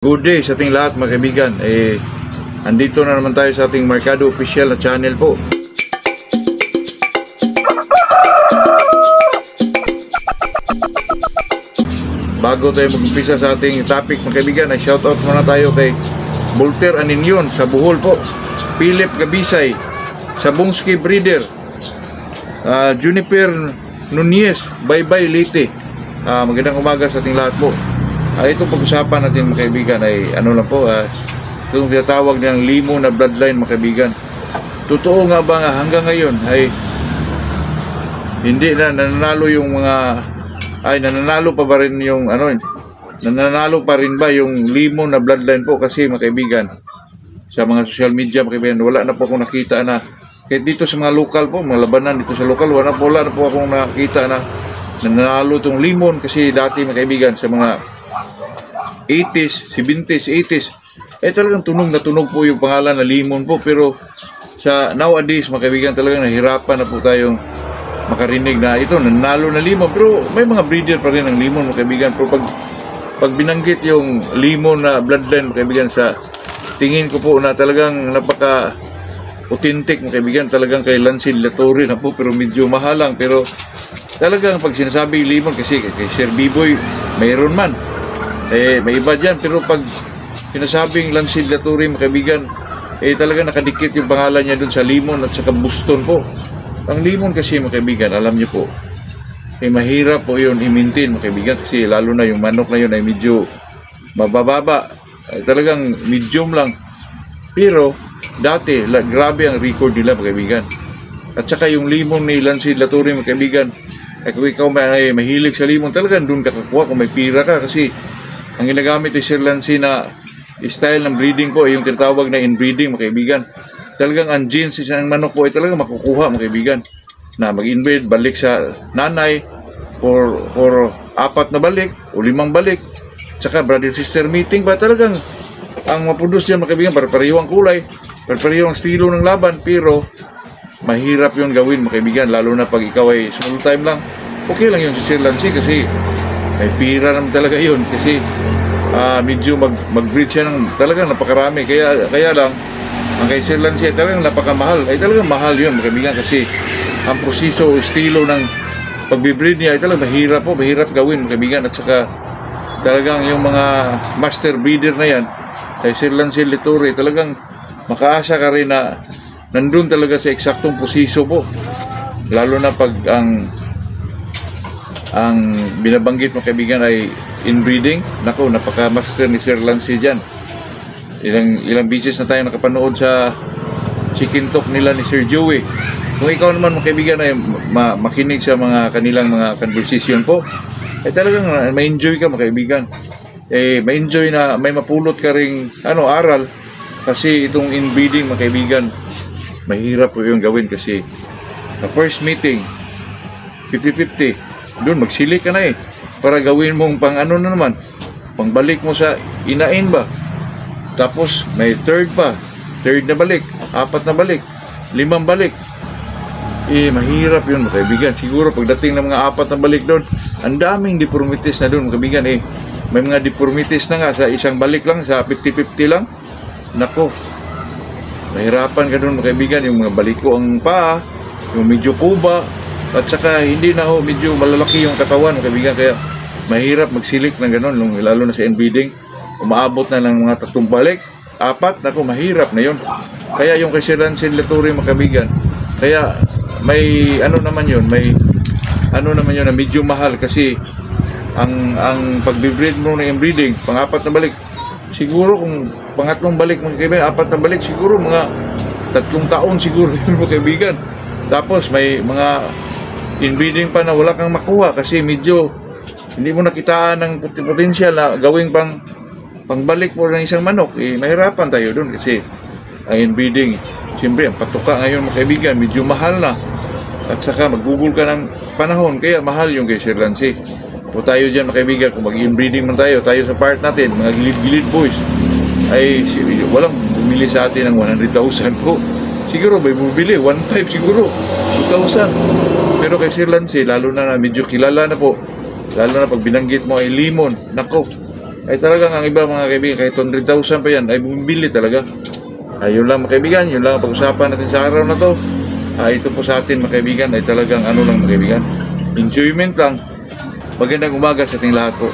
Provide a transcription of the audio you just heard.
Good day sa ating lahat mga kaibigan. Andito na naman tayo sa ating Mercado Official na channel po. Bago tayo mag-umpisa sa ating topic mga kaibigan, ay shoutout muna tayo kay Volter Aninyon sa Bohol po, Philip Gabisay sa Bongski Breeder, Juniper Nunez, Bye-bye Liti. Magandang umaga sa ating lahat po. Ito pag-usapan natin mga kaibigan ay ano lang po, itong tinatawag ng limo na bloodline mga kaibigan. Totoo nga ba nga hanggang ngayon ay hindi na nananalo yung mga, nananalo pa ba rin yung nananalo pa rin ba yung limo na bloodline po? Kasi mga kaibigan, sa mga social media mga kaibigan, wala na po akong nakita na, kahit dito sa mga lokal po, mga labanan dito sa lokal, wala na po akong nakita na nananalo itong limon. Kasi dati mga kaibigan sa mga 80s, 70s, 80s, talagang tunog na tunog po yung pangalan na limon po. Pero sa nowadays mga kaibigan, talagang nahirapan na po tayong makarinig na ito nanalo na limon. Pero may mga breeder pa rin ng limon mga kaibigan. Pero pag binanggit yung limon na bloodline mga kaibigan, sa tingin ko po na talagang napaka authentic mga kaibigan, talagang kay Lance Latouri na po, pero medyo mahal lang. Pero talagang pag sinasabi limon, kasi kay Sir B-Boy mayroon man, may iba dyan. Pero pag sinasabing Lance Latouri mga kaibigan, talaga nakadikit yung pangalan niya dun sa limon at saka Boston po. Ang limon kasi mga kaibigan, alam niyo po, mahirap po yun i-maintain mga kaibigan, kasi lalo na yung manok na yun ay medyo mabababa, talagang medium lang. Pero dati grabe ang record nila mga kaibigan. At saka yung limon ni Lance Latouri mga kaibigan, kung ikaw may mahilig sa limon, talagang dun kakakuha kung may pira ka. Kasi ang ginagamit ni Sir Lance na style ng breeding po ay yung tinatawag na inbreeding mga kaibigan. Talagang ang genes ng manok po ay talagang makukuha mga kaibigan, na mag-inbreed, balik sa nanay for 4 na balik o 5 balik, tsaka brother sister meeting ba, talagang ang maproduce yan mga kaibigan, parehong kulay, parehong estilo ng laban. Pero mahirap yun gawin mga kaibigan, lalo na pag ikaw ay small time lang. Okay lang yun si Sir Lance kasi may pira naman talaga yun, kasi medyo mag-breed siya ng talagang napakarami. Kaya lang ang kay Sir Lance talagang napakamahal, talagang mahal yun mga kaibigan, kasi ang proseso o estilo ng pag-breed niya ay talagang mahirap gawin mga kaibigan. At saka talagang yung mga master breeder na yan kay Sir Lance Latouri, talagang makaasa ka rin na nandun talaga sa eksaktong proseso po, lalo na pag ang binabanggit mga kaibigan ay inbreeding. Nako, napaka-master ni Sir Lance dyan. Ilang beses na tayo nakapanood sa chicken talk nila ni Sir Joey. Kung ikaw naman mga kaibigan ay makinig sa mga kanilang mga conversation po, talagang ma-enjoy ka mga kaibigan. Ma-enjoy na may mapulot ka ring aral. Kasi itong inbreeding mga kaibigan, mahirap po yung gawin, kasi the first meeting 50-50, doon magsilik ka na para gawin mong pang naman, pangbalik mo sa inain ba, tapos may third na balik, 4 na balik, 5 balik. Mahirap yun mga kaibigan. Siguro pagdating ng mga 4 na balik doon, ang daming deformities na doon mga kaibigan. May mga deformities na nga sa isang balik lang, sa 50-50 lang. Nako, mahirapan ka doon mga kaibigan. Yung mga baliko ang paa, yung medyo kuba, at saka hindi na medyo malalaki yung katawan mga kaibigan. Kaya mahirap magsilik ng gano'n, lalo na sa inbreeding. Umaabot na ng mga 3 balik, 4, nako, mahirap na yun. Kaya yung kay Sir Lance Latouri mga kaibigan, kaya may naman yun, na medyo mahal, kasi ang pag-breed mo ng inbreeding, pang 4 na balik, siguro kung pangatlong balik mga kaibigan, 4 na balik, siguro mga 3 taon siguro mga kaibigan. Tapos may mga inbreeding pa na wala kang makuha, kasi medyo hindi mo nakitaan ng potensyal na gawing pangbalik mo ng isang manok. Mahirapan tayo doon, kasi ang inbreeding, siyempre ang patuka ngayon mga kaibigan, medyo mahal na. At saka mag-google ka ng panahon, kaya mahal yung kay Sir Lance. Po tayo dyan mga kaibigan, kung mag-inbreeding man tayo sa part natin, mga gilid-gilid boys, ay walang bumili sa atin ng 100,000 po. Siguro may bumili 1.5, siguro 2,000. Pero kay Sir Lance, lalo na medyo kilala na po, lalo na pag binanggit mo ay limon, nako, ay talagang ang iba mga kaibigan, kahit 100,000 pa yan, ay bumibili talaga. Ayun lang mga kaibigan, yun lang ang pag-usapan natin sa araw na to. Ito po sa atin mga kaibigan ay talagang ano lang mga kaibigan, enjoyment lang. Magandang umaga sa ating lahat po.